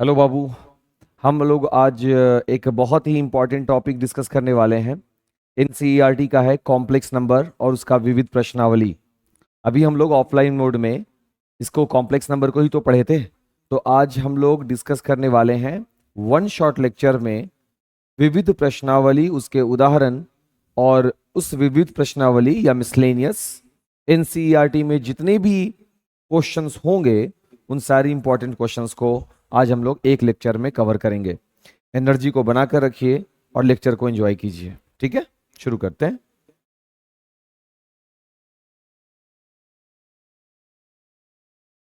Hello बाबू। हम लोग आज एक बहुत ही इम्पोर्टेंट टॉपिक डिस्कस करने वाले हैं। एनसीईआरटी का है कॉम्प्लेक्स नंबर और उसका विविध प्रश्नावली। अभी हम लोग ऑफलाइन मोड में इसको कॉम्प्लेक्स नंबर को ही तो पढ़े थे। तो आज हम लोग डिस्कस करने वाले हैं वन शॉर्ट लेक्चर में विविध प्रश्नावली, उसके उदाहरण और उस विविध प्रश्नावली या मिसलेनियस एनसीईआरटी में जितने भी क्वेश्चंस होंगे उन सारी इंपॉर्टेंट क्वेश्चंस को आज हम लोग एक लेक्चर में कवर करेंगे। एनर्जी को बनाकर रखिए और लेक्चर को एंजॉय कीजिए। ठीक है, शुरू करते हैं।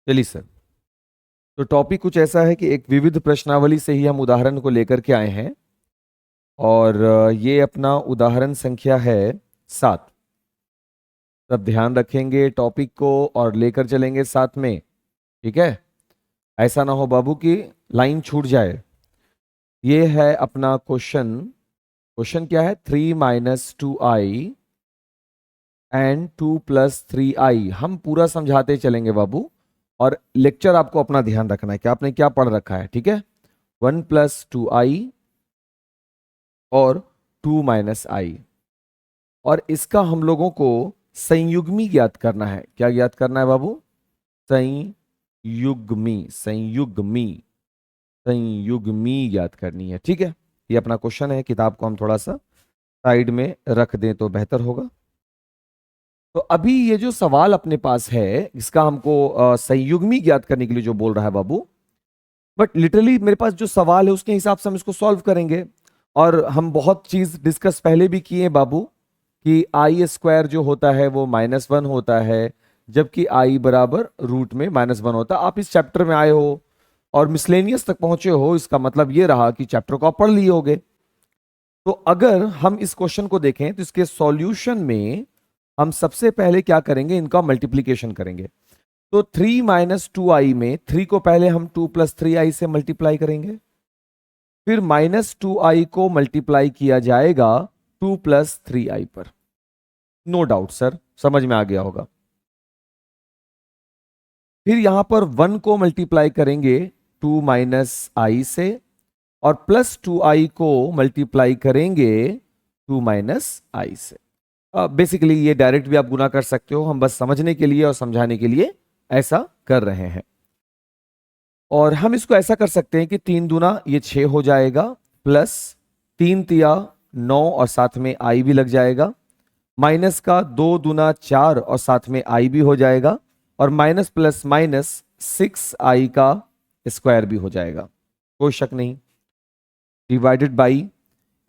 चलिए सर। तो टॉपिक कुछ ऐसा है कि एक विविध प्रश्नावली से ही हम उदाहरण को लेकर के आए हैं और ये अपना उदाहरण संख्या है 7। सब ध्यान रखेंगे टॉपिक को और लेकर चलेंगे साथ में। ठीक है, ऐसा ना हो बाबू कि लाइन छूट जाए। ये है अपना क्वेश्चन। क्वेश्चन क्या है? 3 - 2i एंड 2 + 3i। हम पूरा समझाते चलेंगे बाबू और लेक्चर आपको अपना ध्यान रखना है कि आपने क्या पढ़ रखा है। ठीक है, 1 + 2i और 2 - i और इसका हम लोगों को संयुग्मी ज्ञात करना है। क्या ज्ञात करना है बाबू? संयुग्मी। संयुग्मी संयुग्मी ज्ञात करनी है। ठीक है, ये अपना क्वेश्चन है। किताब को हम थोड़ा सा साइड में रख दें तो बेहतर होगा। तो अभी ये जो सवाल अपने पास है इसका हमको संयुग्मी ज्ञात करने के लिए जो बोल रहा है बाबू, बट लिटरली मेरे पास जो सवाल है उसके हिसाब से हम इसको सॉल्व करेंगे। और हम बहुत चीज डिस्कस पहले भी किए हैं बाबू कि i² जो होता है वो -1 होता है, जबकि i बराबर रूट में -1 होता है। आप इस चैप्टर में आए हो और मिसलेनियस तक पहुंचे हो, इसका मतलब ये रहा कि चैप्टर को आप पढ़ लिए होगे। तो अगर हम इस क्वेश्चन को देखें तो इसके सॉल्यूशन में हम सबसे पहले क्या करेंगे? इनका मल्टीप्लीकेशन करेंगे। तो 3 - 2i में 3 को पहले हम 2 + 3i से मल्टीप्लाई करेंगे, फिर -2i को मल्टीप्लाई किया जाएगा 2 + 3i पर। नो डाउट सर, समझ में आ गया होगा। फिर यहां पर 1 को मल्टीप्लाई करेंगे 2 - i से और +2i को मल्टीप्लाई करेंगे 2 - i से। बेसिकली ये डायरेक्ट भी आप गुना कर सकते हो, हम बस समझने के लिए और समझाने के लिए ऐसा कर रहे हैं। और हम इसको ऐसा कर सकते हैं कि 3 दूना ये 6 हो जाएगा, प्लस 3 तिया 9 और साथ में आई भी लग जाएगा, माइनस का 2 दूना 4 और साथ में आई भी हो जाएगा, और माइनस प्लस माइनस 6i का स्क्वायर भी हो जाएगा। कोई शक नहीं। डिवाइडेड बाई,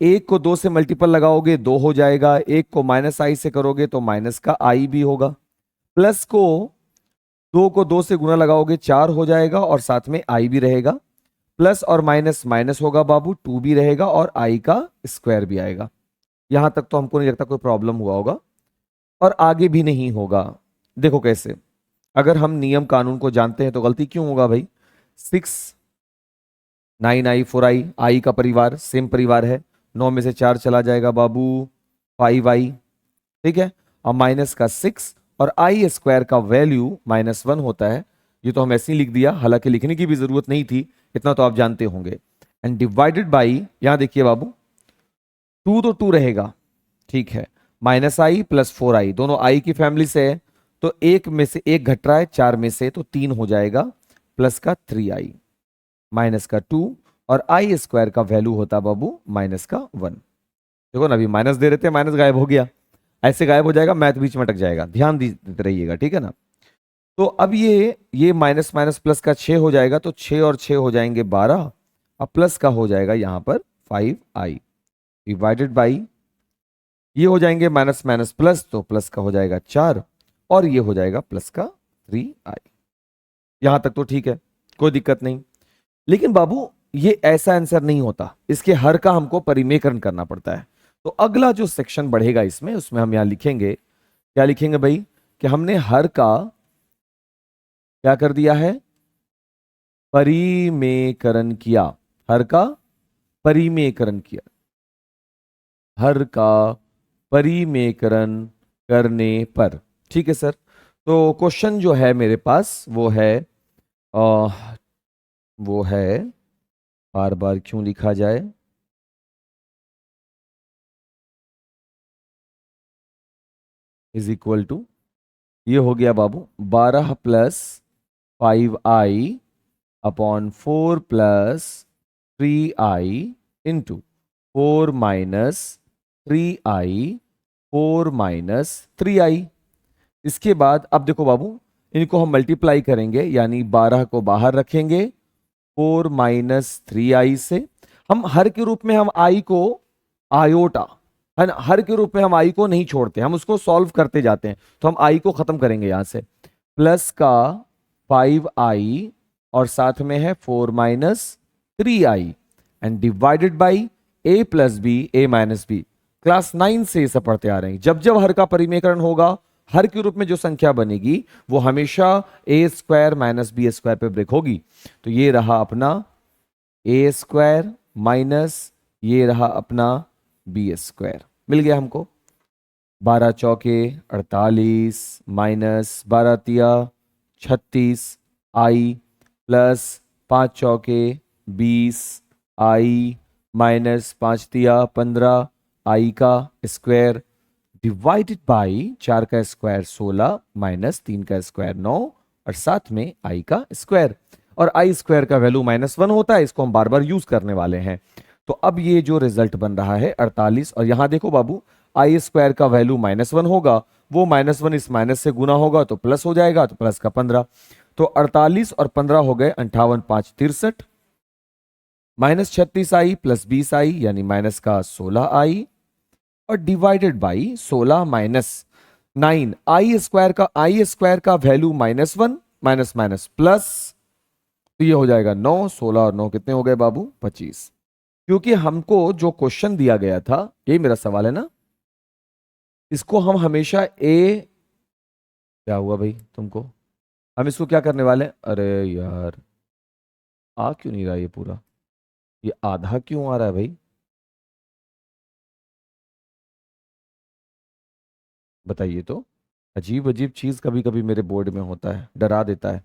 एक को 2 से मल्टीपल लगाओगे 2 हो जाएगा, एक को -i से करोगे तो माइनस का i भी होगा, प्लस को 2 को 2 से गुना लगाओगे 4 हो जाएगा और साथ में i भी रहेगा, प्लस और माइनस माइनस होगा बाबू, 2 भी रहेगा और i का स्क्वायर भी आएगा। यहां तक तो हमको नहीं लगता कोई प्रॉब्लम हुआ होगा और आगे भी नहीं होगा। देखो कैसे, अगर हम नियम कानून को जानते हैं तो गलती क्यों होगा भाई? 6 9i 4i, आई का परिवार सेम परिवार है, 9 में से 4 चला जाएगा बाबू 5i। ठीक है, और माइनस का 6 और i² का वैल्यू -1 होता है। ये तो हम ऐसे ही लिख दिया, हालांकि लिखने की भी जरूरत नहीं थी, इतना तो आप जानते होंगे। एंड डिवाइडेड बाई, यहां देखिए बाबू 2 तो 2 रहेगा, ठीक है, -i + 4i दोनों i की फैमिली से है, तो एक में से एक घट रहा है, 4 में से तो 3 हो जाएगा, प्लस का 3i माइनस का 2 और i² का वैल्यू होता बाबू माइनस का 1। देखो ना, अभी माइनस दे रहे थे, माइनस गायब हो गया। ऐसे गायब हो जाएगा, मैथ बीच में अटक जाएगा, ध्यान देते रहिएगा। ठीक है ना? तो अब ये माइनस माइनस प्लस का 6 हो जाएगा, तो 6 और 6 हो जाएंगे 12, अब प्लस का हो जाएगा यहां पर 5i डिवाइडेड बाई, ये हो जाएंगे माइनस माइनस प्लस, तो प्लस का हो जाएगा 4 और ये हो जाएगा प्लस का 3i। यहां तक तो ठीक है, कोई दिक्कत नहीं। लेकिन बाबू ये ऐसा आंसर नहीं होता, इसके हर का हमको परिमेयकरण करना पड़ता है। तो अगला जो सेक्शन बढ़ेगा इसमें, उसमें हम यहां लिखेंगे, क्या लिखेंगे भाई? कि हमने हर का क्या कर दिया है? परिमेयकरण किया। हर का परिमेयकरण किया। हर का परिमेयकरण करने पर। ठीक है सर। तो क्वेश्चन जो है मेरे पास वो है, बार बार क्यों लिखा जाए। इज इक्वल टू, ये हो गया बाबू 12 plus 5i upon 4 plus 3i into 4 minus 3i 4 minus 3i। इसके बाद अब देखो बाबू, इनको हम मल्टीप्लाई करेंगे, यानी 12 को बाहर रखेंगे 4 माइनस 3i से। हम हर के रूप में हम आई को आयोटा, है ना, हर के रूप में हम आई को नहीं छोड़ते, हम उसको सॉल्व करते जाते हैं। तो हम आई को खत्म करेंगे यहां से, प्लस का 5i और साथ में है 4 minus 3i and divided by a plus B a minus B. Class 9 से ये सब पढ़ते आ रहे हैं। जब जब हर का परिमेयकरण होगा, हर के रूप में जो संख्या बनेगी वो हमेशा ए स्क्वायर माइनस बी स्क्वायर पे ब्रेक होगी। तो ये रहा अपना ए स्क्वायर माइनस ये रहा अपना बी स्क्वायर, मिल गया हमको। 12 चौके 48 माइनस 12 तिया 36 आई प्लस 5 चौके 20 आई माइनस 5 तिया 15 आई का स्क्वायर डिवाइडेड बाई 4 का स्क्वायर 16 माइनस 3 का स्क्वायर 9 और साथ में आई का स्क्वायर। और आई स्क्वायर का वैल्यू -1 होता है, इसको हम बार बार यूज करने वाले हैं। तो अब ये जो रिजल्ट बन रहा है 48, और यहां देखो बाबू आई स्क्वायर का वैल्यू -1 होगा, वो -1 इस माइनस से गुना होगा तो प्लस हो जाएगा, तो प्लस का 15। तो 48 और 15 हो गए 58 5 63 माइनस 36 आई प्लस 20 आई यानी माइनस का 16 आई और divided by 16 minus 9 I square का वैल्यू -1 माइनस माइनस प्लस, तो ये हो जाएगा 9। 16 और 9 कितने हो गए बाबू 25। क्योंकि हमको जो क्वेश्चन दिया गया था, यही मेरा सवाल है ना, इसको हम हमेशा क्या हुआ भाई तुमको, हम इसको क्या करने वाले हैं, अरे यार आ क्यों नहीं रहा ये पूरा, ये आधा क्यों आ रहा है भाई, बताइए तो। अजीब अजीब चीज कभी कभी मेरे बोर्ड में होता है, डरा देता है।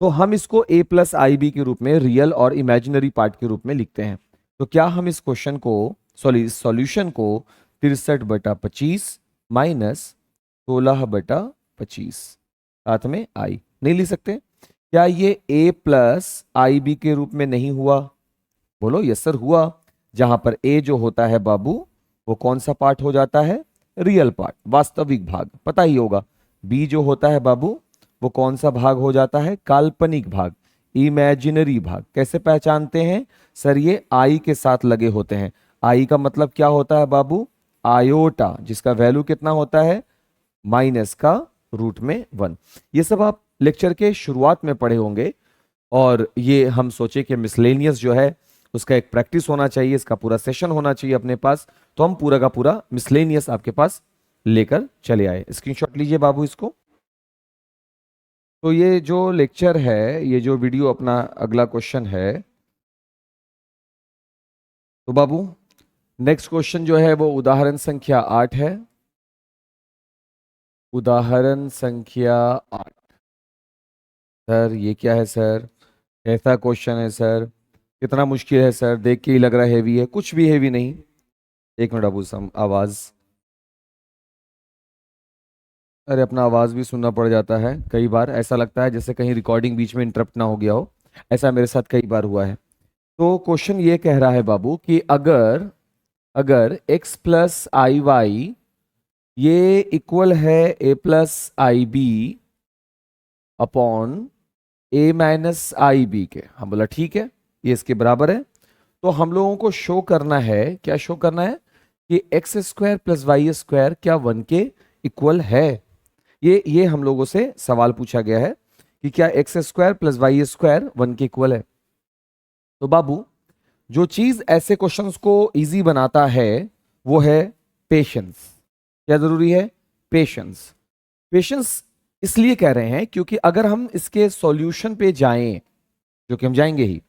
तो हम इसको a प्लस आई बी के रूप में रियल और इमेजिनरी पार्ट के रूप में लिखते हैं। तो क्या हम इस क्वेश्चन को इस सॉल्यूशन को 63/25 माइनस 16/25 साथ में आई नहीं लिख सकते? क्या ये a प्लस आई बी के रूप में नहीं हुआ? बोलो यस सर हुआ। जहां पर a जो होता है बाबू वो कौन सा पार्ट हो जाता है, रियल पार्ट, वास्तविक भाग, पता ही होगा। b जो होता है बाबू वो कौन सा भाग हो जाता है, काल्पनिक भाग, इमेजिनरी भाग। कैसे पहचानते हैं सर, ये आई के साथ लगे होते हैं। आई का मतलब क्या होता है बाबू, आयोटा, जिसका वैल्यू कितना होता है माइनस का √1। ये सब आप लेक्चर के शुरुआत में पढ़े होंगे, और ये हम सोचे कि मिसलेनियस जो है उसका एक प्रैक्टिस होना चाहिए, इसका पूरा सेशन होना चाहिए अपने पास, तो हम पूरा का पूरा मिसलेनियस आपके पास लेकर चले आए। स्क्रीनशॉट लीजिए बाबू इसको। तो ये जो लेक्चर है, ये जो वीडियो अपना अगला क्वेश्चन है, तो बाबू नेक्स्ट क्वेश्चन जो है वो उदाहरण संख्या 8 है। उदाहरण संख्या 8। सर ये क्या है सर, ऐसा क्वेश्चन है सर, कितना मुश्किल है सर, देख के ही लग रहा है हैवी है। कुछ भी हैवी नहीं। एक मिनट बाबू, आवाज, अरे अपना आवाज भी सुनना पड़ जाता है कई बार, ऐसा लगता है जैसे कहीं रिकॉर्डिंग बीच में इंटरप्ट ना हो गया हो। ऐसा मेरे साथ कई बार हुआ है। तो क्वेश्चन ये कह रहा है बाबू कि अगर अगर x प्लस आई वाई ये इक्वल है a plus I B upon a minus I B के, हम बोला ठीक है ये इसके बराबर है। तो हम लोगों को शो करना है, क्या शो करना है कि X square plus Y square क्या 1 के इक्वल है। ये हम लोगों से सवाल पूछा गया है कि क्या X square plus Y square 1 के इक्वल है। तो बाबू जो चीज ऐसे क्वेश्चंस को इजी बनाता है वो है पेशेंस। क्या जरूरी है, पेशेंस। पेशेंस इसलिए कह रहे हैं क्योंकि अगर हम इसके सॉल्यूशन पे जाएं, जो कि हम जाएंगे ही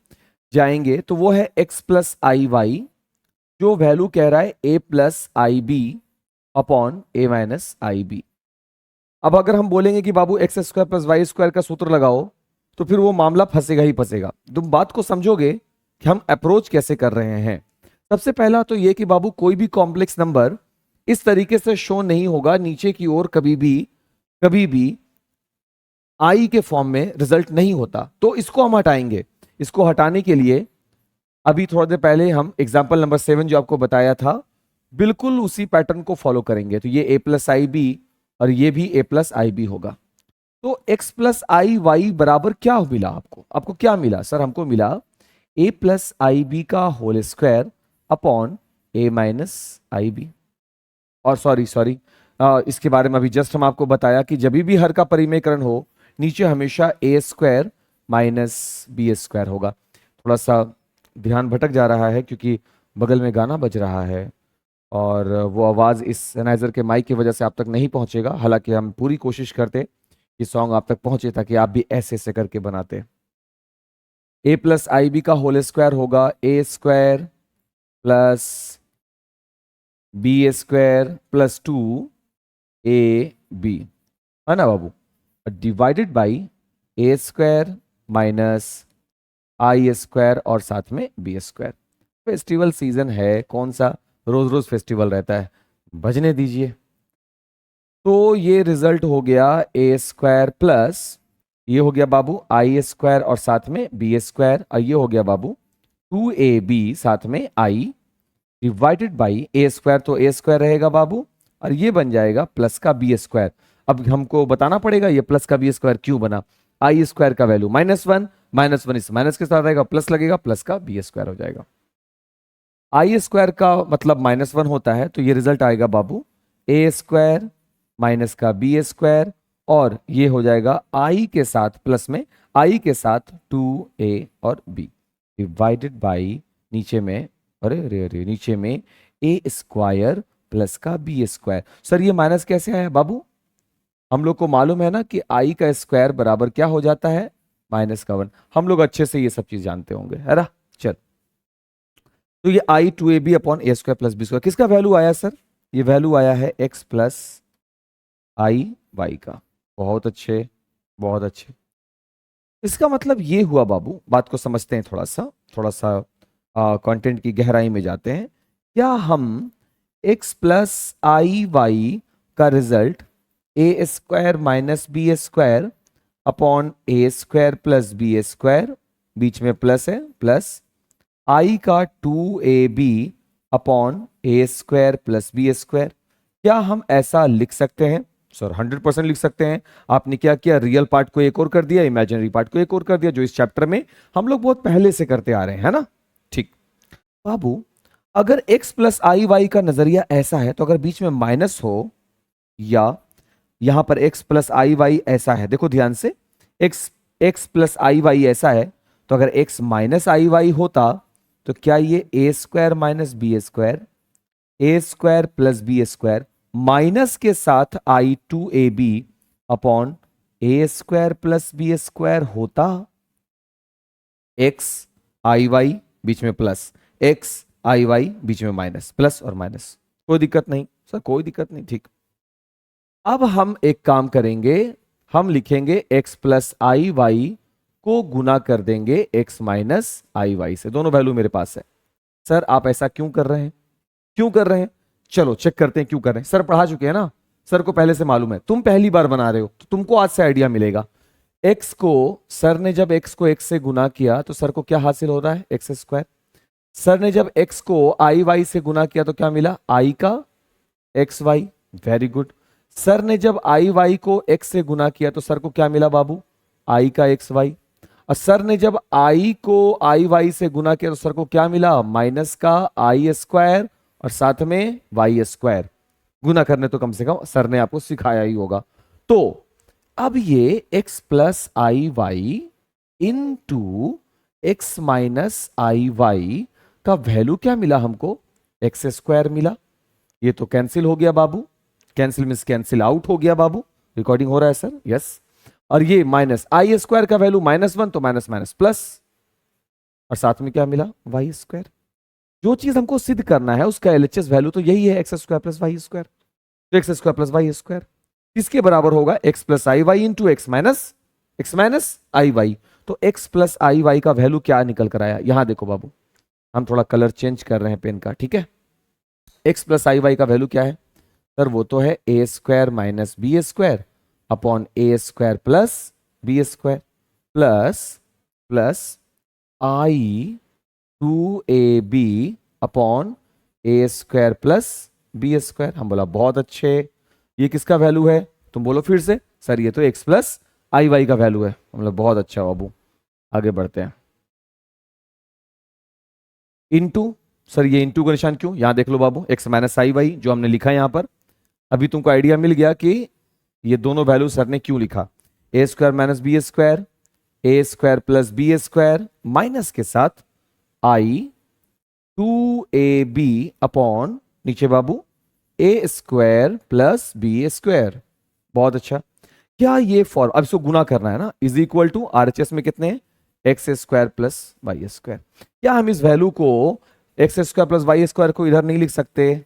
जाएंगे, तो वो है x प्लस आई वाई, जो वैल्यू कह रहा है a plus I B upon a minus I b. अब अगर हम बोलेंगे कि बाबू x square plus Y square का सूत्र लगाओ, तो फिर वो मामला फंसेगा ही फंसेगा। तुम बात को समझोगे कि हम अप्रोच कैसे कर रहे हैं। सबसे पहला तो ये कि बाबू कोई भी कॉम्प्लेक्स नंबर इस तरीके से शो नहीं होगा नीचे की ओर, कभी भी आई के फॉर्म में रिजल्ट नहीं होता। तो इसको हम हटाएंगे। इसको हटाने के लिए अभी थोड़ी देर पहले हम एग्जाम्पल नंबर 7 जो आपको बताया था, बिल्कुल उसी पैटर्न को फॉलो करेंगे। तो ये a प्लस आई बी और ये भी a प्लस आई बी होगा। तो x प्लस आई वाई बराबर क्या मिला आपको? आपको क्या मिला सर? हमको मिला a प्लस आई बी का whole square upon a minus I B. और सॉरी इसके बारे में अभी जस्ट हम आपको बताया कि जब भी हर का परिमेयकरण हो नीचे हमेशा a square minus B square होगा। थोड़ा सा ध्यान भटक जा रहा है क्योंकि बगल में गाना बज रहा है और वो आवाज़ इस सैनाइजर के माइक की वजह से आप तक नहीं पहुंचेगा। हालांकि हम पूरी कोशिश करते कि सॉन्ग आप तक पहुंचे ताकि आप भी ऐसे ऐसे करके बनाते। a प्लस आई बी का होल स्क्वायर होगा a square plus B square plus 2ab, है ना बाबू, divided by a square minus i square और साथ में बी स्क्वायर। फेस्टिवल सीजन है, कौन सा रोज रोज फेस्टिवल रहता है, बजने दीजिए। तो ये रिजल्ट हो गया a स्क्वायर प्लस ये हो गया बाबू आई स्क्वायर और साथ में बी स्क्वायर, और ये हो गया बाबू 2ab साथ में i divided by a square, तो a स्क्वायर रहेगा बाबू और ये बन जाएगा प्लस का बी स्क्वायर। अब हमको बताना पड़ेगा ये प्लस का बी स्क्वायर क्यों बना। आई स्क्वायर का वैल्यू -1, -1 इस माइनस के साथ आएगा, प्लस लगेगा, प्लस का बी स्क्वायर हो जाएगा। आई स्क्वायर का मतलब -1 होता है, तो ये रिजल्ट आएगा बाबू a स्क्वायर माइनस का बी स्क्वायर और ये हो जाएगा i के साथ प्लस में i के साथ 2a और b डिवाइडेड बाई नीचे में अरे नीचे में a स्क्वायर प्लस का बी स्क्वायर। सर ये माइनस कैसे आया बाबू? हम लोग को मालूम है ना कि i का स्क्वायर बराबर क्या हो जाता है, -1। हम लोग अच्छे से ये सब चीज जानते होंगे, है ना। चल, तो ये i 2ab upon a square plus B square किसका वैल्यू आया सर? ये वैल्यू आया है x प्लस आई वाई का। बहुत अच्छे, बहुत अच्छे। इसका मतलब ये हुआ बाबू, बात को समझते हैं थोड़ा सा कंटेंट की गहराई में जाते हैं। क्या हम x प्लस आई वाई का result a square minus B square upon a square plus B square, बीच में प्लस है, प्लस i का 2ab upon a square plus B square, क्या हम ऐसा लिख सकते हैं? सर 100% लिख सकते हैं। आपने क्या किया, रियल पार्ट को एक और कर दिया, इमेजिनरी पार्ट को एक और कर दिया, जो इस चैप्टर में हम लोग बहुत पहले से करते आ रहे हैं, है ना। ठीक बाबू, अगर x प्लस आई वाई का नजरिया ऐसा है तो अगर बीच में माइनस हो या यहां पर x प्लस आई वाई ऐसा है, देखो ध्यान से, x प्लस आई वाई ऐसा है, तो अगर x माइनस आई वाई होता तो क्या ये a square minus B square, a square plus B square minus के साथ i 2ab upon a square plus B square होता? x आई वाई बीच में प्लस, x आई वाई बीच में माइनस, प्लस और माइनस, कोई दिक्कत नहीं सर, कोई दिक्कत नहीं। ठीक, अब हम एक काम करेंगे, हम लिखेंगे x प्लस आई वाई को गुना कर देंगे x माइनस आई वाई से। दोनों वैल्यू मेरे पास है। सर आप ऐसा क्यों कर रहे हैं, क्यों कर रहे हैं? चलो चेक करते हैं क्यों कर रहे हैं। सर पढ़ा चुके हैं ना, सर को पहले से मालूम है, तुम पहली बार बना रहे हो तो तुमको आज से आइडिया मिलेगा। x को, सर ने जब x को x से गुना किया तो सर को क्या हासिल हो रहा है, एक्स स्क्वायर। सर ने जब x को आई वाई से गुना किया तो क्या मिला, i का X Y, very good. Sir ने जब आई वाई को x से गुना किया तो सर को क्या मिला बाबू, i का एक्स वाई। और सर ने जब i को आई वाई से गुना किया तो सर को क्या मिला, माइनस का आई स्क्वायर और साथ में वाई स्क्वायर। गुना करने तो कम से कम सर ने आपको सिखाया ही होगा। तो अब ये x प्लस आई Y into X minus आई वाई का वैल्यू क्या मिला हमको, एक्स स्क्वायर मिला। ये तो कैंसिल हो गया बाबू, कैंसिल मींस कैंसिल आउट हो गया बाबू। रिकॉर्डिंग हो रहा है सर, यस। और ये माइनस आई स्क्वायर का वैल्यू -1 तो माइनस माइनस प्लस, और साथ में क्या मिला, वाई स्क्वायर। जो चीज हमको सिद्ध करना है उसका एलएचएस वैल्यू तो यही है, x square plus Y square. तो x square plus Y square किसके बराबर होगा, एक्स प्लस आई वाई इंटू एक्स माइनस आई वाई। तो x प्लस आई वाई का वैल्यू क्या निकल कर आया, यहां देखो बाबू, हम थोड़ा कलर चेंज कर रहे हैं पेन का, ठीक है। x प्लस आई वाई का वैल्यू क्या है सर, वो तो है a square minus B square upon a square plus B square plus plus i 2ab upon a square plus B square. हम बोला बहुत अच्छे, ये किसका वैल्यू है, तुम बोलो फिर से, सर ये तो x प्लस आई वाई का वैल्यू है। हम बोला बहुत अच्छा बाबू, आगे बढ़ते हैं। इनटू, सर ये इनटू का निशान क्यों, यहां देख लो बाबू, x माइनस आई वाई जो हमने लिखा है यहां पर, अभी तुमको आइडिया मिल गया कि ये दोनों वैल्यू सर ने क्यों लिखा। A square minus B square, A square plus B square minus के साथ आई 2ab अपॉन नीचे बाबू a square plus B square. बहुत अच्छा, क्या ये फॉर्म, अब इसको गुना करना है ना, इज इक्वल टू आरएचएस में कितने हैं, X square plus Y square. क्या हम इस वैल्यू को X square plus Y square को इधर नहीं लिख सकते,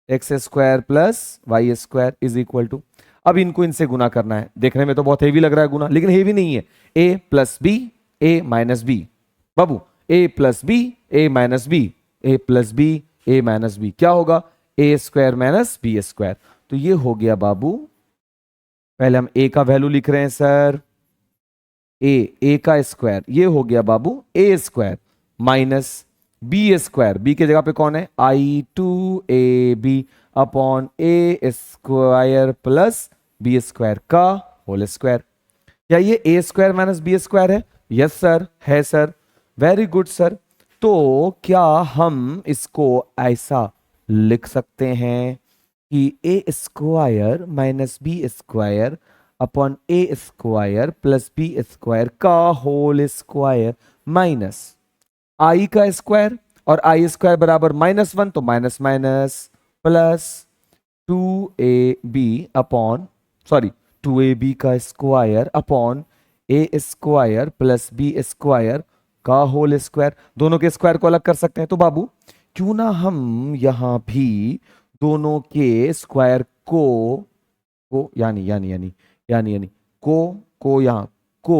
X square plus Y square is equal to, अब इनको इनसे गुना करना है। देखने में तो बहुत हेवी लग रहा है गुना, लेकिन हेवी नहीं है। ए प्लस बी, ए माइनस बी बाबू, ए प्लस बी, ए माइनस बी, ए प्लस बी, ए माइनस बी, क्या होगा, ए स्क्वायर माइनस बी स्क्वायर। तो ये हो गया बाबू, पहले हम ए का वैल्यू लिख रहे हैं सर, ए का स्क्वायर, ये हो गया बाबू a square minus B square, b के जगह पे कौन है, i 2ab upon a square plus B square का होल स्क्वायर। क्या ये a square minus B square है, यस सर है सर, वेरी गुड सर। तो क्या हम इसको ऐसा लिख सकते हैं कि a square minus B square upon a square plus B square का होल स्क्वायर माइनस आई का स्क्वायर, और आई स्क्वायर बराबर -1, तो minus minus plus 2ab upon, sorry 2ab का square upon a square plus B square का whole square. दोनों के square को अलग कर सकते हैं, तो बाबू क्यों ना हम यहां भी दोनों के स्क्वायर को यानी यानी यानी यानी यानी को यहां को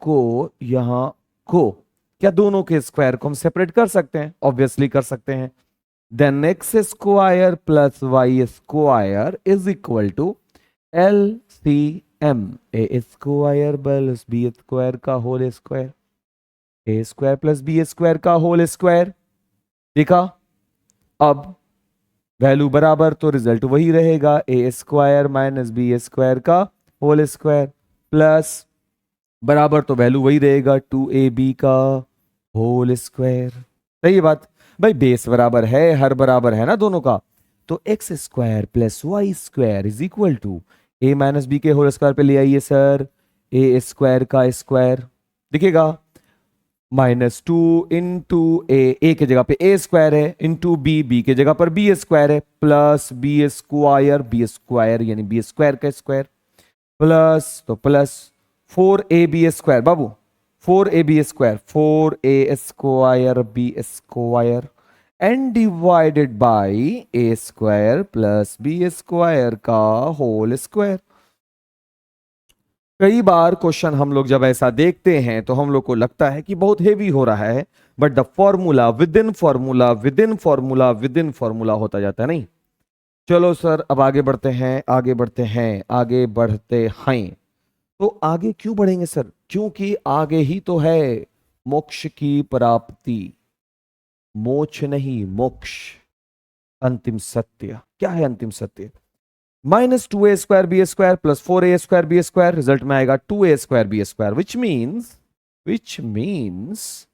को यहां को, क्या दोनों के स्क्वायर को हम सेपरेट कर सकते हैं, ऑब्वियसली कर सकते हैं। Then X square plus Y square is equal to LCM, A square plus B square का होल स्क्वायर, ए स्क्वायर प्लस बी स्क्वायर का होल स्क्वायर। देखा, अब वैल्यू बराबर तो रिजल्ट वही रहेगा, A square minus B square का होल स्क्वायर प्लस बराबर तो वैल्यू वही रहेगा 2ab का होल स्क्वायर। सही बात भाई, बेस बराबर है, हर बराबर है ना दोनों का, तो x square plus Y square is equal to A minus B के होल स्क्वायर पे ले आइए सर, ए स्क्वायर का स्क्वायर दिखेगा -2 इंटू ए के जगह पे ए स्क्वायर है, इंटू बी के जगह पर बी स्क्वायर है, प्लस बी स्क्वायर यानी बी स्क्वायर का स्क्वायर प्लस तो प्लस 4ab स्क्वायर बाबू, 4ab square 4a square B square and divided by A square plus B square का होल स्क्वायर। कई बार क्वेश्चन हम लोग जब ऐसा देखते हैं तो हम लोग को लगता है कि बहुत हेवी हो रहा है, but the formula with in formula with in formula with in formula होता जाता है। नहीं, चलो सर अब आगे बढ़ते हैं, आगे बढ़ते हैं, आगे बढ़ते हैं। तो आगे क्यों बढ़ेंगे सर, क्योंकि आगे ही तो है मोक्ष की प्राप्ति, मोक्ष नहीं मोक्ष, अंतिम सत्य। क्या है अंतिम सत्य, -2a square B square plus 4a square B square, result में आएगा 2a square B square, which means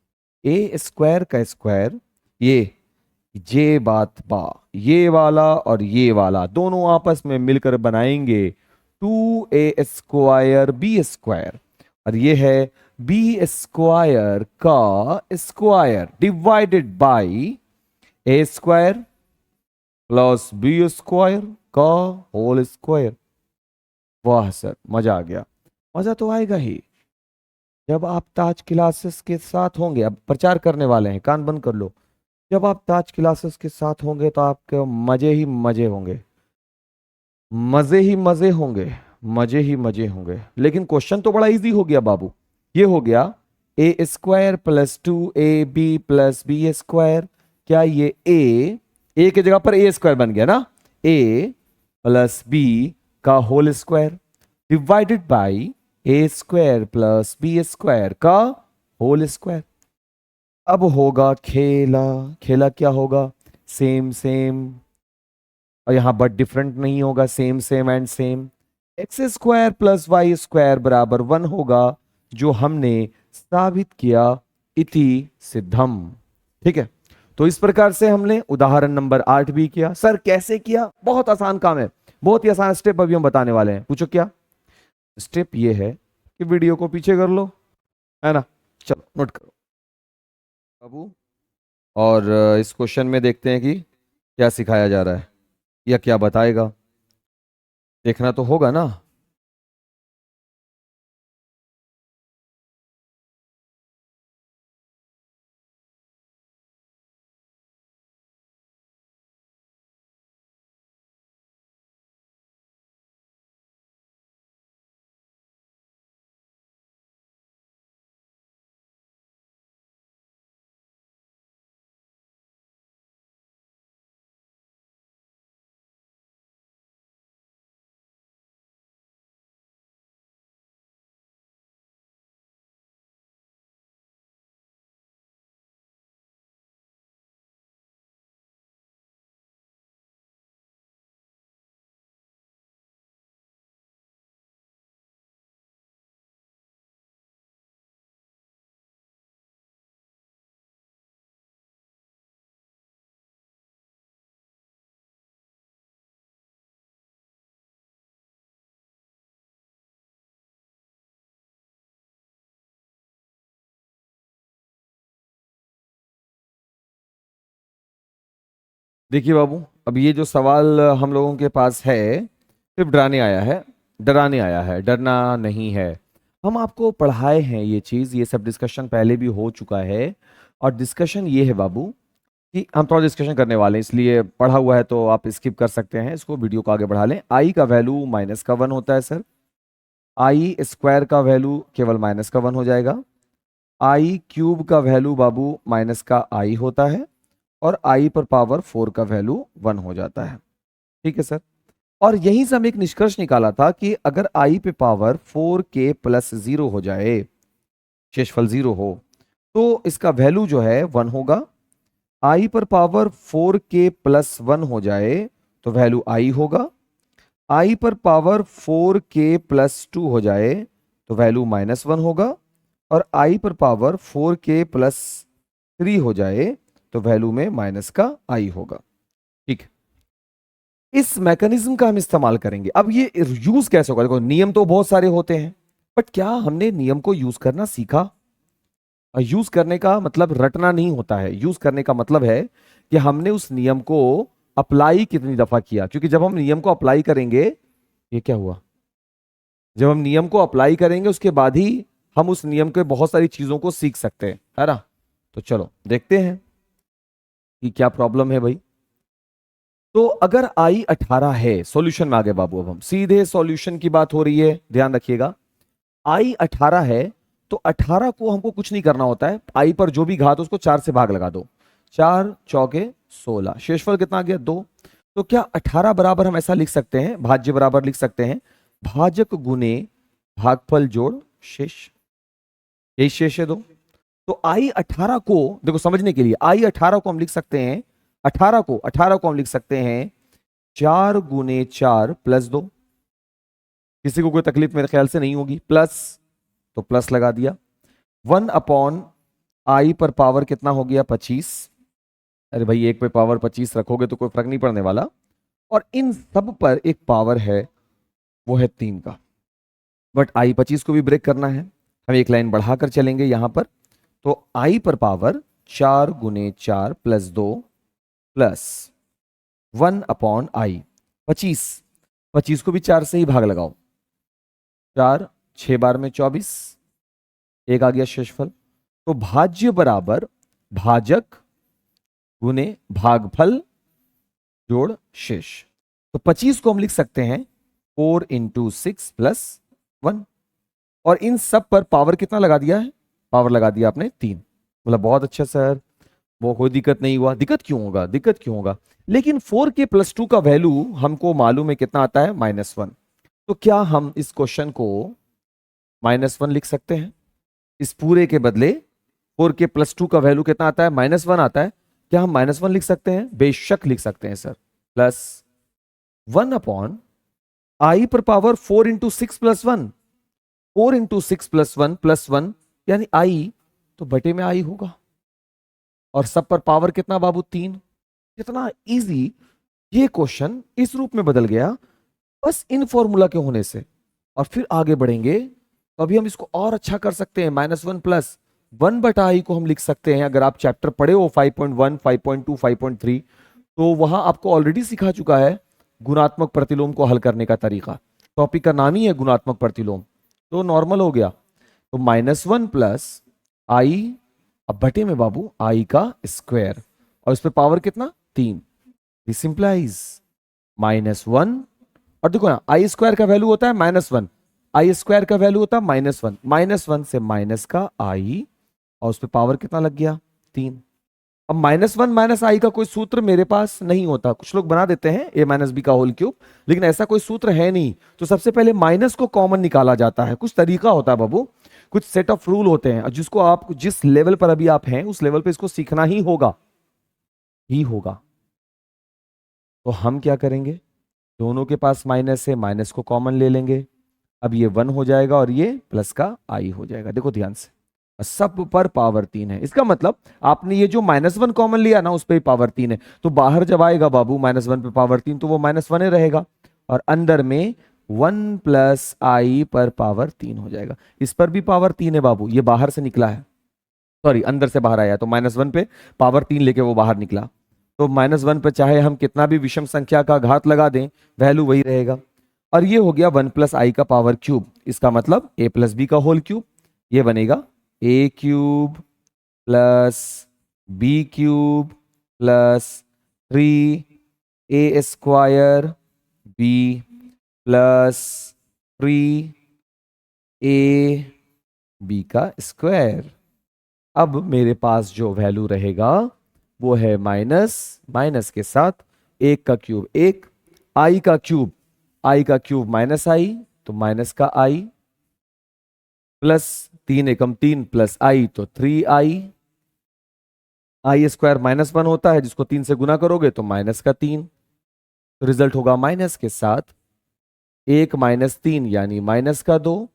A square का स्क्वायर, ये बात बा, ये वाला और ये वाला दोनों आपस में मिलकर बनाएंगे 2a स्क्वायर बी स्क्वायर, और ये है बी स्क्वायर का square divided by A square plus B square का होल स्क्वायर। वाह सर, मजा आ गया। मजा तो आएगा ही जब आप ताज क्लासेस के साथ होंगे। अब प्रचार करने वाले हैं, कान बंद कर लो। जब आप ताज क्लासेस के साथ होंगे तो आपके मजे ही मजे होंगे। मजे ही मजे होंगे, मजे ही मजे होंगे। लेकिन क्वेश्चन तो बड़ा इजी हो गया बाबू। ये हो गया ए स्क्वायर प्लस 2ab+b²। क्या ये ए की जगह पर ए स्क्वायर बन गया ना, ए प्लस बी का whole square divided by A square plus B square का होल स्क्वायर। अब होगा खेला। खेला क्या होगा, सेम सेम, और यहां बट डिफरेंट नहीं होगा, same same and same. X square plus Y square बराबर 1 होगा, जो हमने साबित किया इति सिद्धम। ठीक है, तो इस प्रकार से हमने उदाहरण नंबर 8 भी किया। सर कैसे किया, बहुत आसान काम है, बहुत ही आसान स्टेप अभी हम बताने वाले हैं। पूछो क्या स्टेप। ये है कि वीडियो को पीछे कर लो, है ना, चलो नोट करो बाबू। और इस क्वेश्चन में देखते हैं कि क्या सिखाया जा रहा है या क्या बताएगा, देखना तो होगा ना। देखिए बाबू, अब ये जो सवाल हम लोगों के पास है सिर्फ डराने आया है, डराने आया है, डरना नहीं है। हम आपको पढ़ाए हैं ये चीज़, ये सब डिस्कशन पहले भी हो चुका है। और डिस्कशन ये है बाबू कि हम थोड़ा डिस्कशन करने वाले हैं, इसलिए पढ़ा हुआ है तो आप स्किप कर सकते हैं, इसको वीडियो को आगे बढ़ा लें। आई का वैल्यू माइनस का 1 होता है सर। आई स्क्वायर का वैल्यू केवल माइनस का 1 हो जाएगा। आई क्यूब का वैल्यू बाबू माइनस का आई होता है। और आई पर पावर 4 का वैल्यू 1 हो जाता है। ठीक है सर। और यहीं से हम एक निष्कर्ष निकाला था कि अगर आई पे पावर 4k+0 हो जाए, शेषफल 0 हो, तो इसका वैल्यू जो है 1 होगा। आई पर पावर 4k+1 हो जाए तो वैल्यू आई होगा। आई पर पावर 4k+2 हो जाए तो वैल्यू -1 होगा। और आई पर पावर 4k+3 हो जाए तो वैल्यू में माइनस का आई होगा। ठीक है, इस मैकेनिज्म का हम इस्तेमाल करेंगे। अब ये यूज कैसे होगा, देखो नियम तो बहुत सारे होते हैं, बट क्या हमने नियम को यूज करना सीखा। यूज करने का मतलब रटना नहीं होता है, यूज करने का मतलब है कि हमने उस नियम को अप्लाई कितनी दफा किया। क्योंकि जब हम नियम को अप्लाई करेंगे, ये क्या हुआ, जब हम नियम को अप्लाई करेंगे उसके बाद ही हम उस नियम के बहुत सारी चीजों को सीख सकते हैं, है ना। तो चलो देखते हैं कि क्या प्रॉब्लम है भाई। तो अगर आई 18 है, सॉल्यूशन में आ गए बाबू, अब हम सीधे सॉल्यूशन की बात हो रही है, ध्यान रखिएगा। आई 18 है तो 18 को हमको कुछ नहीं करना होता है, आई पर जो भी घात उसको 4 से भाग लगा दो। 4 चौके 16, शेषफल कितना आ गया 2। तो क्या 18 बराबर हम ऐसा लिख सकते हैं, भाज्य बराबर लिख सकते हैं भाजक गुने भागफल जोड़ शेष, यही शेष है 2। तो आई 18 को देखो समझने के लिए, आई 18 को हम लिख सकते हैं, 18 को हम लिख सकते हैं 4 × 4 + 2। किसी को कोई तकलीफ मेरे ख्याल से नहीं होगी, प्लस तो प्लस लगा दिया। 1/आई पर पावर कितना हो गया 25। अरे भाई एक पे पावर 25 रखोगे तो कोई फर्क नहीं पड़ने वाला। और इन सब पर एक पावर है, वो है 3 का। बट आई 25 को भी ब्रेक करना है, हम एक लाइन बढ़ाकर चलेंगे यहां पर। तो आई पर पावर 4 × 4 + 2 प्लस 1/आई 25। 25 को भी 4 से ही भाग लगाओ, 4 6 बार में 24, एक आ गया शेषफल। तो भाज्य बराबर भाजक गुने भागफल जोड़ शेष। तो 25 को हम लिख सकते हैं 4 इंटू 6 प्लस 1। और इन सब पर पावर कितना लगा दिया है? पावर लगा दिया आपने 3। मतलब बहुत अच्छा सर, वो कोई दिक्कत नहीं हुआ। दिक्कत क्यों होगा? दिक्कत क्यों होगा? लेकिन 4k प्लस 2 का वैल्यू हमको मालूम है कितना आता है, -1। तो क्या हम इस क्वेश्चन को -1 लिख सकते हैं? इस पूरे के बदले 4k प्लस 2 का वैल्यू कितना आता है? -1 आता है। क्या हम -1 लिख सकते हैं? बेशक लिख सकते हैं सर। प्लस 1 अपॉन आई पर power 4 into 6 plus 1। 4 into 6 plus 1 यानी आई, तो बटे में आई होगा। और सब पर पावर कितना बाबू? 3। कितना इजी ये क्वेश्चन इस रूप में बदल गया बस इन फॉर्मूला के होने से। और फिर आगे बढ़ेंगे तो अभी हम इसको और अच्छा कर सकते हैं। -1 प्लस 1 बटा आई को हम लिख सकते हैं। अगर आप चैप्टर पढ़े हो 5.1, 5.2, 5.3, तो वहां आपको ऑलरेडी सिखा चुका है गुणात्मक प्रतिलोम को हल करने का तरीका। टॉपिक का नाम ही है गुणात्मक प्रतिलोम, तो नॉर्मल हो गया। तो -1 प्लस आई, अब बटे में बाबू आई का स्क्वायर, और इस पे पावर कितना? 3। This implies -1। और देखो ना, आई स्क्वायर का वैल्यू होता है -1, आई स्क्वायर का वैल्यू होता है -1, -1 से माइनस का आई, और उस पर पावर कितना लग गया? 3। अब -1 माइनस आई का कोई सूत्र मेरे पास नहीं होता। कुछ लोग बना देते हैं a-b⁻, लेकिन ऐसा कोई सूत्र है नहीं। तो सबसे पहले माइनस को कॉमन निकाला जाता है। कुछ तरीका होता है बाबू, कुछ सेट ऑफ रूल होते हैं, जिसको आप जिस लेवल पर अभी आप हैं उस लेवल पे इसको सीखना ही होगा ही होगा। तो हम क्या करेंगे, दोनों के पास माइनस है, माइनस को कॉमन ले लेंगे। अब ये 1 हो जाएगा और ये प्लस का आई हो जाएगा। देखो ध्यान से, सब पर पावर 3 है। इसका मतलब आपने ये जो -1 कॉमन लिया ना, उस पर पावर 3 है। तो बाहर जब आएगा बाबू -1 पे पावर 3, तो वो -1 ही रहेगा। और अंदर में 1 प्लस आई पर पावर 3 हो जाएगा। इस पर भी पावर 3 है बाबू, ये बाहर से निकला है, सॉरी अंदर से बाहर आया, तो -1 पे पावर 3 लेके वो बाहर निकला। तो -1 पे चाहे हम कितना भी विषम संख्या का घात लगा दें, वैल्यू वही रहेगा। और ये हो गया 1 प्लस आई का पावर क्यूब। इसका मतलब a प्लस बी का होल क्यूब। ये बनेगा a cube plus B cube plus 3a² B plus 3ab का स्क्वायर। अब मेरे पास जो वैल्यू रहेगा वो है माइनस, माइनस के साथ 1 का क्यूब 1, आई का क्यूब -आई, तो माइनस का आई, प्लस 3 एकम 3 प्लस आई, तो 3i। आई स्क्वायर -1 होता है, जिसको 3 से गुना करोगे तो -3। तो रिजल्ट होगा माइनस के साथ 1 -3 यानी -2।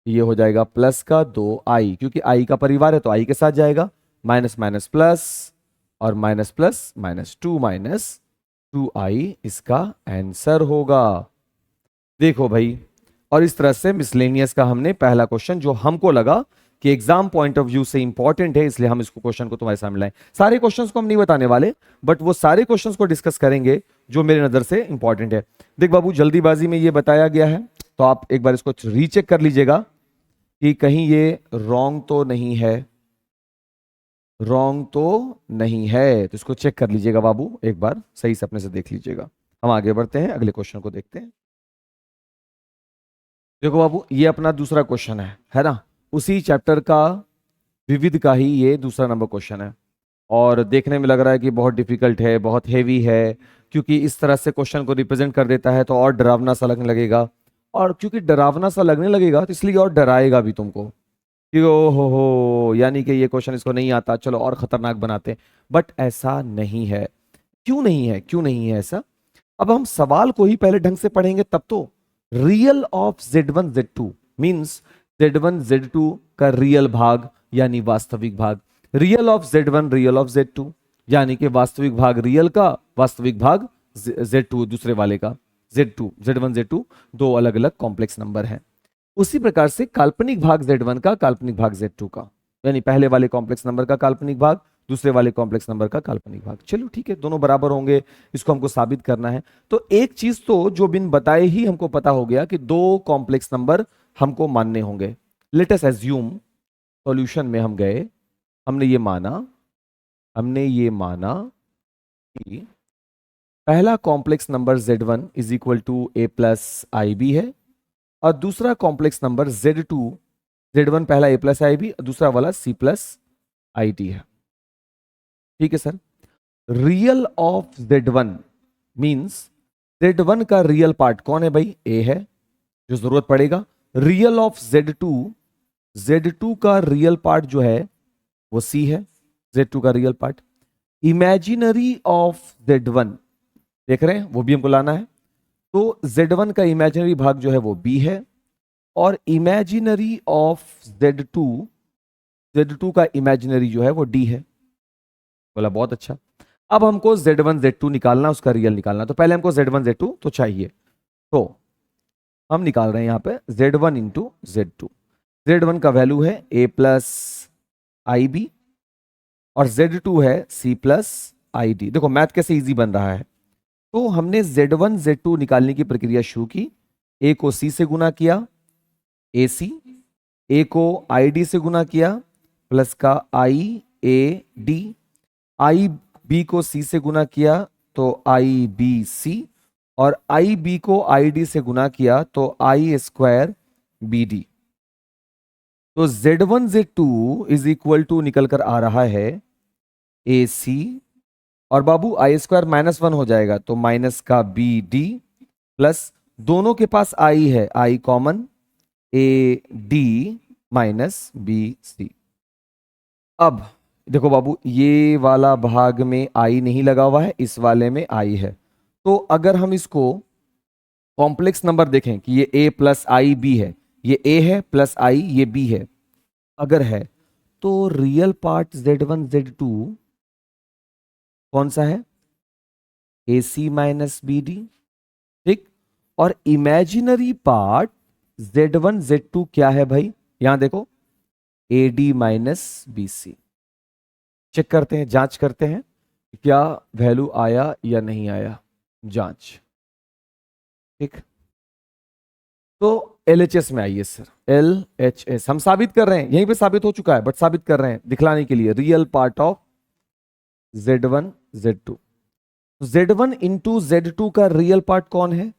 ये हो जाएगा प्लस का 2i, क्योंकि आई का परिवार है तो आई के साथ जाएगा। माइनस माइनस प्लस, और माइनस प्लस -2i इसका आंसर होगा। देखो भाई, और इस तरह से मिसलेनियस का हमने पहला क्वेश्चन, जो हमको लगा कि एग्जाम पॉइंट ऑफ व्यू से इंपॉर्टेंट है, इसलिए हम इसको क्वेश्चन को तुम्हारे सामने लाए। सारे क्वेश्चंस को हम नहीं बताने वाले, बट वो सारे क्वेश्चंस को डिस्कस करेंगे जो मेरे नजर से इंपॉर्टेंट है। देख बाबू, जल्दीबाजी में ये बताया गया है, तो आप एक बार इसको रीचेक कर लीजिएगा कि कहीं ये रॉन्ग तो नहीं है। रॉन्ग तो नहीं है, तो इसको चेक कर लीजिएगा बाबू, एक बार सही से अपने से देख लीजिएगा। हम आगे बढ़ते हैं, अगले क्वेश्चन को देखते हैं। देखो बाबू, ये अपना दूसरा क्वेश्चन है ना, उसी चैप्टर का विविध का ही ये दूसरा नंबर क्वेश्चन है। और देखने में लग रहा है कि बहुत डिफिकल्ट है, बहुत हैवी है, क्योंकि इस तरह से क्वेश्चन को रिप्रेजेंट कर देता है तो और डरावना सा लगने लगेगा। और क्योंकि डरावना सा लगने लगेगा तो इसलिए और डराएगा भी तुमको कि ओ हो, यानी कि ये क्वेश्चन इसको नहीं आता, चलो और खतरनाक बनाते हैं। बट ऐसा नहीं है। क्यों नहीं है? क्यों नहीं है ऐसा? अब हम सवाल को ही पहले ढंग से पढ़ेंगे तब तो। Real of Z1 Z2 means Z1 Z2 का रियल भाग यानी वास्तविक भाग। Real of Z1 real of Z2 यानी कि वास्तविक भाग रियल का, वास्तविक भाग Z2 दूसरे वाले का। Z1 Z2 दो अलग अलग कॉम्प्लेक्स नंबर हैं। उसी प्रकार से काल्पनिक भाग Z1 का, काल्पनिक भाग Z2 का, यानी पहले वाले कॉम्प्लेक्स नंबर का काल्पनिक भाग, दूसरे वाले कॉम्प्लेक्स नंबर का काल्पनिक भाग। चलो ठीक है, दोनों बराबर होंगे, इसको हमको साबित करना है। तो एक चीज तो जो बिन बताए ही हमको पता हो गया कि दो कॉम्प्लेक्स नंबर हमको मानने होंगे। लेट अस एज्यूम, सॉल्यूशन में हम गए, हमने ये माना कि पहला complex number Z1 is equal to a plus I B है और दूसरा कॉम्प्लेक्स नंबर Z1 पहला a प्लस आई बी और दूसरा वाला c प्लस आई डी है। ठीक है sir. Real of Z1 means Z1 का रियल पार्ट कौन है भाई? a है जो जरूरत पड़ेगा। रियल ऑफ Z2 का रियल पार्ट जो है वो c है, Z2 का real part. Imaginary of Z1 देख रहे हैं, वो भी हमको लाना है। तो Z1 का इमेजिनरी भाग जो है वो b है और इमेजिनरी ऑफ Z2 का इमेजिनरी जो है वो d है। बोला बहुत अच्छा। अब हमको Z1 Z2 निकालना, उसका रियल निकालना। तो पहले हमको Z1 Z2 तो चाहिए, तो हम निकाल रहे हैं यहां पे Z1 इंटू Z2। Z1 का वैल्यू है a प्लस आई बी और Z2 है c प्लस आई डी। देखो मैथ कैसे इजी बन रहा है। तो हमने Z1 Z2 निकालने की प्रक्रिया शुरू की। a को c से गुना किया, ac, a को id से गुना किया, प्लस का i a d, i b को c से गुना किया तो i b c और i b को i d से गुना किया तो i स्क्वायर बी डी। तो Z1 Z2 is equal to निकल कर आ रहा है ए सी और बाबू आई स्क्वायर -1 हो जाएगा तो माइनस का बी डी प्लस दोनों के पास आई है, i common, a d minus B c. अब देखो बाबू ये वाला भाग में आई नहीं लगा हुआ है, इस वाले में आई है। तो अगर हम इसको कॉम्प्लेक्स नंबर देखें कि ये a प्लस आई बी है, ये a है प्लस आई ये b है, अगर है तो रियल पार्ट Z1 Z2 कौन सा है? AC minus B D. ठीक। और इमेजिनरी पार्ट Z1 Z2 क्या है भाई? यहां देखो AD minus B C. Check करते हैं, जांच करते हैं क्या वैल्यू आया या नहीं आया, जांच। ठीक। तो LHS में आइए सर, LHS हम साबित कर रहे हैं, यहीं पे साबित हो चुका है बट साबित कर रहे हैं दिखलाने के लिए। Real part of Z1 Z2, Z1 into Z2 का रियल पार्ट कौन है?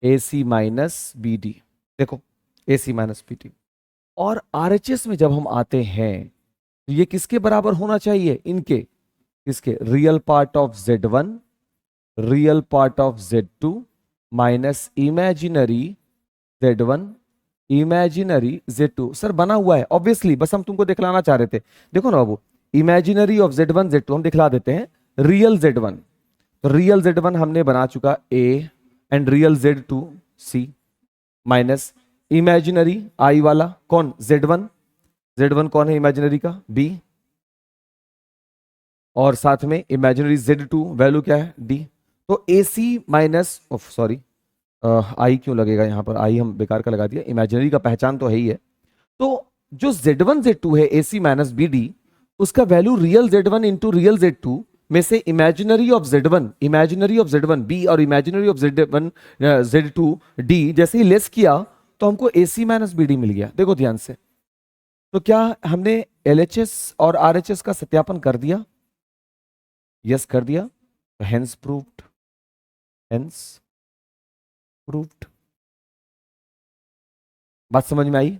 AC minus B D. देखो AC माइनस बी डी। और RHS में जब हम आते हैं तो ये किसके बराबर होना चाहिए? इनके, किसके? Real part of Z1 real part of Z2 minus imaginary Z1 imaginary Z2। Sir बना हुआ है ऑब्वियसली, बस हम तुमको दिखलाना चाह रहे थे। देखो ना बाबू, इमेजिनरी ऑफ Z1 Z2 हम दिखला देते हैं। रियल Z1, तो रियल Z1 हमने बना चुका A and real Z2 C minus imaginary I वाला कौन? Z1 कौन है इमेजिनरी का? B और साथ में इमेजिनरी Z2 वैल्यू क्या है? D। तो AC माइनस सॉरी आई क्यों लगेगा यहां पर? आई हम बेकार का लगा दिया, इमेजिनरी का पहचान तो है ही है। तो जो Z1 Z2 है AC माइनस बी डी, उसका value real Z1 into real Z2 में से इमेजिनरी ऑफ Z1 B और imaginary of Z1 Z2 D जैसे ही लेस किया तो हमको AC माइनस बी डी मिल गया। देखो ध्यान से। तो क्या हमने LHS और RHS का सत्यापन कर दिया? यस कर दिया। Hence proved, hence proved. बात समझ में आई?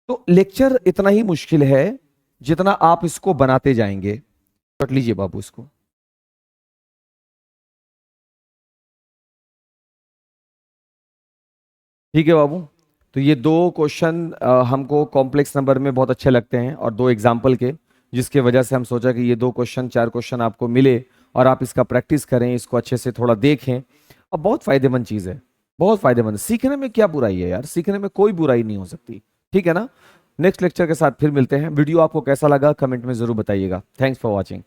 तो लेक्चर इतना ही मुश्किल है जितना आप इसको बनाते जाएंगे। पढ़ लीजिए बाबू इसको। ठीक है बाबू। तो ये दो क्वेश्चन हमको कॉम्प्लेक्स नंबर में बहुत अच्छे लगते हैं और दो एग्जाम्पल के, जिसके वजह से हम सोचा कि ये दो क्वेश्चन 4 क्वेश्चन आपको मिले और आप इसका प्रैक्टिस करें, इसको अच्छे से थोड़ा देखें। और बहुत फायदेमंद चीज़ है, बहुत फायदेमंद। सीखने में क्या बुराई है यार, सीखने में कोई बुराई नहीं हो सकती। ठीक है ना? नेक्स्ट लेक्चर के साथ फिर मिलते हैं। वीडियो आपको कैसा लगा कमेंट में जरूर बताइएगा। Thanks for watching.